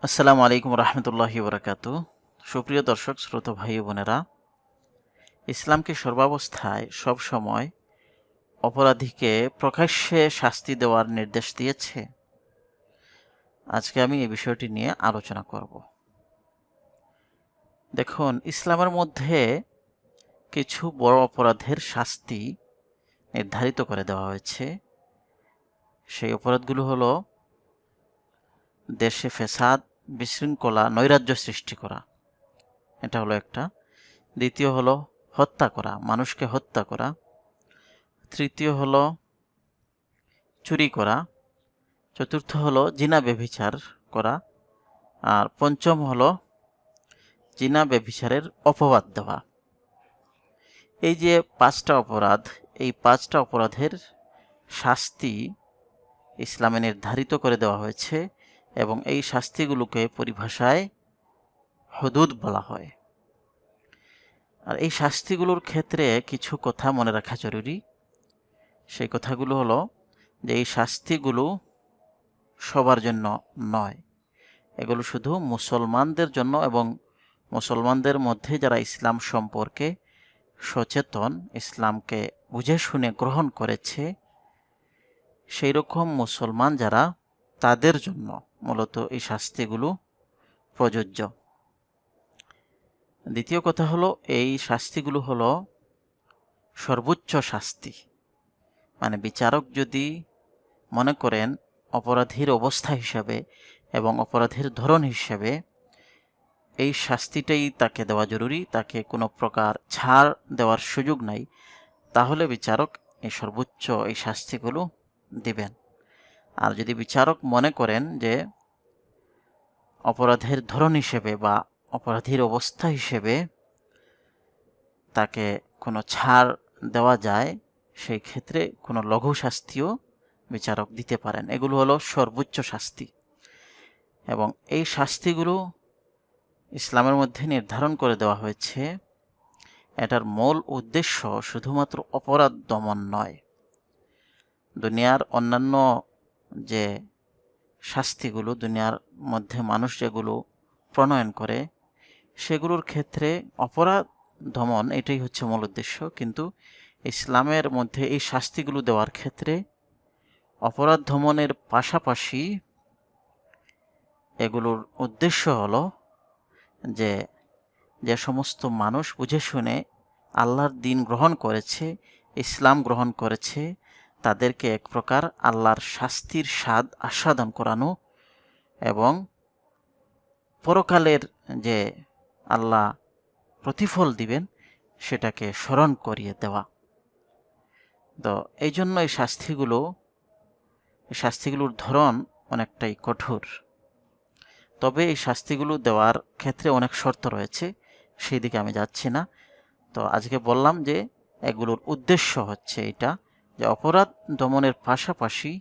আসসালামু আলাইকুম রহমতুল্লাহি বরকাতু। সুপ্রিয় দর্শক শ্রোতা ভাই বোনেরা, ইসলামকে সর্বাবস্থায় সব সময় অপরাধীকে প্রকাশ্যে শাস্তি দেওয়ার নির্দেশ দিয়েছে। আজকে আমি এই বিষয়টি নিয়ে আলোচনা করব। দেখুন, ইসলামের মধ্যে কিছু বড় অপরাধের শাস্তি নির্ধারিত করে দেওয়া হয়েছে। সেই অপরাধগুলো হলো দেশে ফেসাদ, বিশৃঙ্খলা, নৈরাজ্য সৃষ্টি করা, এটা হলো একটা। দ্বিতীয় হলো হত্যা করা, মানুষকে হত্যা করা। তৃতীয় হলো চুরি করা। চতুর্থ হলো জিনা ব্যভিচার করা। আর পঞ্চম হলো জিনা ব্যভিচারের অপবাদ দেওয়া। এই যে পাঁচটা অপরাধ, এই পাঁচটা অপরাধের শাস্তি ইসলামে নির্ধারিত করে দেওয়া হয়েছে এবং এই শাস্তিগুলোকে পরিভাষায় হুদুদ বলা হয়। আর এই শাস্তিগুলোর ক্ষেত্রে কিছু কথা মনে রাখা জরুরি। সেই কথাগুলো হলো যে এই শাস্তিগুলো সবার জন্য নয়, এগুলো শুধু মুসলমানদের জন্য এবং মুসলমানদের মধ্যে যারা ইসলাম সম্পর্কে সচেতন, ইসলামকে বুঝে শুনে গ্রহণ করেছে, সেই রকম মুসলমান যারা, তাদের জন্য মূলত এই শাস্তিগুলো প্রযোজ্য। দ্বিতীয় কথা হলো, এই শাস্তিগুলো হলো সর্বোচ্চ শাস্তি। মানে বিচারক যদি মনে করেন অপরাধীর অবস্থা হিসাবে এবং অপরাধের ধরন হিসাবে এই শাস্তিটাই তাকে দেওয়া জরুরি, তাকে কোনো প্রকার ছাড় দেওয়ার সুযোগ নাই, তাহলে বিচারক এই সর্বোচ্চ এই শাস্তিগুলো দিবেন। আর যদি বিচারক মনে করেন যে অপরাধের ধরন হিসেবে বা অপরাধীর অবস্থা হিসেবে তাকে কোনো ছাড় দেওয়া যায়, সেই ক্ষেত্রে কোনো লঘু শাস্তিও বিচারক দিতে পারেন। এগুলো হলো সর্বোচ্চ শাস্তি এবং এই শাস্তিগুলো ইসলামের মধ্যে নির্ধারণ করে দেওয়া হয়েছে। এটার মূল উদ্দেশ্য শুধুমাত্র অপরাধ দমন নয়। দুনিয়ার অন্যান্য যে শাস্তিগুলো দুনিয়ার মধ্যে মানুষ যেগুলো প্রণয়ন করে, সেগুলোর ক্ষেত্রে অপরাধ দমন এটাই হচ্ছে মূল উদ্দেশ্য। কিন্তু ইসলামের মধ্যে এই শাস্তিগুলো দেওয়ার ক্ষেত্রে অপরাধ দমনের পাশাপাশি এগুলোর উদ্দেশ্য হলো যে যে সমস্ত মানুষ বুঝে শুনে আল্লাহর দ্বীন গ্রহণ করেছে, ইসলাম গ্রহণ করেছে, তাদেরকে এক প্রকার আল্লাহর শাস্তির স্বাদ আস্বাদন করানো এবং পরকালের যে আল্লাহ প্রতিফল দিবেন সেটাকে স্মরণ করিয়ে দেওয়া। তো এই জন্য এই শাস্তিগুলোর ধরন অনেকটাই কঠোর। তবে এই শাস্তিগুলো দেওয়ার ক্ষেত্রে অনেক শর্ত রয়েছে, সেই দিকে আমি যাচ্ছি না। তো আজকে বললাম যে এগুলোর উদ্দেশ্য হচ্ছে এটা, যে অপরাধ দমনের পাশাপাশি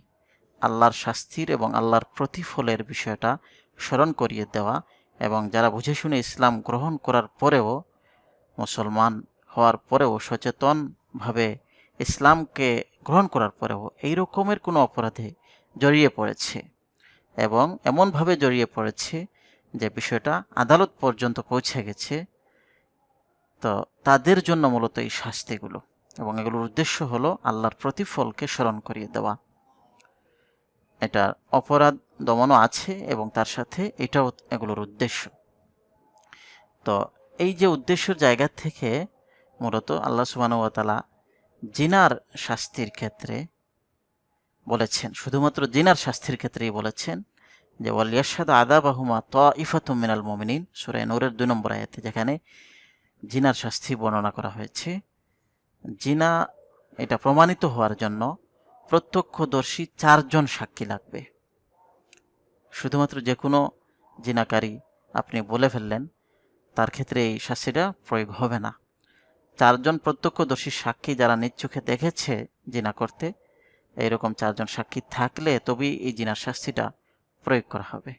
আল্লাহর শাস্তির এবং আল্লাহর প্রতিফলের বিষয়টা স্মরণ করিয়ে দেওয়া, এবং যারা বুঝে শুনে ইসলাম গ্রহণ করার পরেও, মুসলমান হওয়ার পরেও, সচেতনভাবে ইসলামকে গ্রহণ করার পরেও এই রকমের কোনো অপরাধে জড়িয়ে পড়েছে এবং এমনভাবে জড়িয়ে পড়েছে যে বিষয়টা আদালত পর্যন্ত পৌঁছে গেছে, তো তাদের জন্য মূলত এই শাস্তিগুলো। এবং এগুলোর উদ্দেশ্য হলো আল্লাহর প্রতিফলকে স্মরণ করিয়ে দেওয়া। এটা অপরাধ দমনও আছে এবং তার সাথে এটাও এগুলোর উদ্দেশ্য। তো এই যে উদ্দেশ্যের জায়গা থেকে মূলত আল্লাহ সুবহানাহু ওয়া তাআলা জিনার শাস্তির ক্ষেত্রে বলেছেন, শুধুমাত্র জিনার শাস্তির ক্ষেত্রেই বলেছেন যে ওয়ালিয়াশহাদু আযাবাহুমা তাইফাতুম মিনাল মুমিনিন, সূরা নূরের 2 নম্বর আয়াতে, যেখানে জিনার শাস্তি বর্ণনা করা হয়েছে। জিনা এটা প্রমাণিত হওয়ার জন্য প্রত্যক্ষদর্শী 4 জন সাক্ষী লাগবে। শুধুমাত্র যে কোনো জিনাকারী আপনি বলে ফেললেন, তার ক্ষেত্রে এই শাস্তিটা প্রয়োগ হবে না। 4 জন প্রত্যক্ষদর্শী সাক্ষী যারা নিজ চোখে দেখেছে জিনা করতে, এইরকম 4 জন সাক্ষী থাকলে তবেই এই জিনার শাস্তিটা প্রয়োগ করা হবে।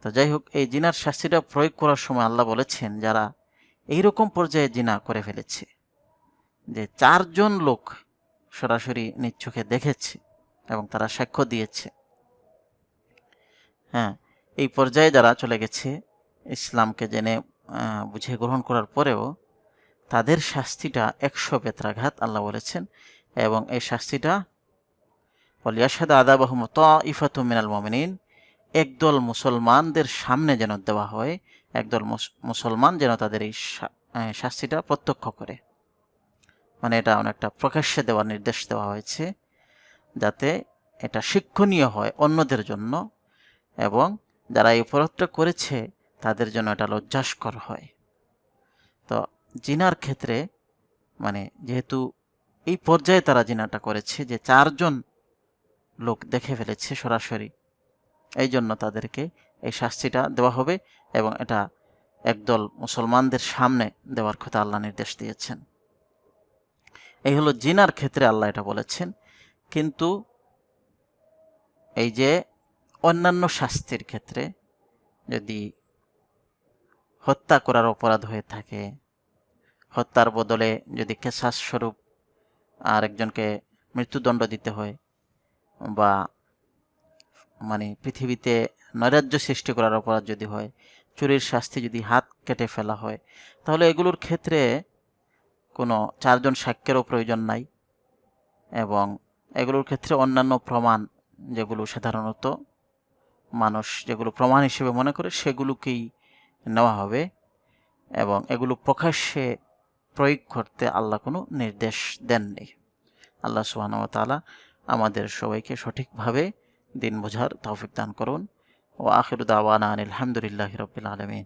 তো যাই হোক, এই জিনার শাস্তিটা প্রয়োগ করার সময় আল্লাহ বলেছেন যারা এইরকম পর্যায়ে জিনা করে ফেলেছে, যে 4 জন লোক সরাসরি নিজ চোখে দেখেছে এবং তারা সাক্ষ্য দিয়েছে, হ্যাঁ, এই পর্যায়ে যারা চলে গেছে ইসলামকে জেনে বুঝে গ্রহণ করার পরেও তাদের শাস্তিটা 100 বেত্রাঘাত আল্লাহ বলেছেন। এবং এই শাস্তিটা ওয়ালিয়াশহাদু আযাবাহুম তাইফাতুম মিনাল মুমিনিন, একদল মুসলমানদের সামনে যেন দেওয়া হয়, একদল মুসলমান যেন তাদের এই শাস্তিটা প্রত্যক্ষ করে। মানে এটা অনেকটা প্রকাশ্যে দেওয়ার নির্দেশ দেওয়া হয়েছে, যাতে এটা শিক্ষণীয় হয় অন্যদের জন্য, এবং যারা এই অপরাধটা করেছে তাদের জন্য এটা লজ্জাস্কর হয়। তো জিনার ক্ষেত্রে মানে যেহেতু এই পর্যায়ে তারা জিনাটা করেছে যে 4 জন লোক দেখে ফেলেছে সরাসরি, এই জন্য তাদেরকে এই শাস্তিটা দেওয়া হবে, এবং এটা একদল মুসলমানদের সামনে দেওয়ার কথা আল্লাহ নির্দেশ দিয়েছেন। এই হলো জিনার ক্ষেত্রে আল্লাহ এটা বলেছেন। কিন্তু এই যে অন্যান্য শাস্তির ক্ষেত্রে যদি হত্যা করার অপরাধ হয়ে থাকে, হত্যার বদলে যদি কেসাস স্বরূপ আর একজনকে মৃত্যুদণ্ড দিতে হয়, বা মানে পৃথিবীতে নৈরাজ্য সৃষ্টি করার অপরাধ যদি হয়, চুরির শাস্তি যদি হাত কেটে ফেলা হয়, তাহলে এগুলোর ক্ষেত্রে কোনো 4 জন সাক্ষ্যেরও প্রয়োজন নাই, এবং এগুলোর ক্ষেত্রে অন্যান্য প্রমাণ যেগুলো সাধারণত মানুষ যেগুলো প্রমাণ হিসেবে মনে করে সেগুলোকেই নেওয়া হবে, এবং এগুলো প্রকাশ্যে প্রয়োগ করতে আল্লাহ কোনো নির্দেশ দেননি। আল্লাহ সুবহানাহু ওয়া তাআলা আমাদের সবাইকে সঠিকভাবে দিন বোঝার তৌফিক দান করুন। ওয়া আখিরু দাওয়ানা আনিল হামদুলিল্লাহি রাব্বিল আলামিন।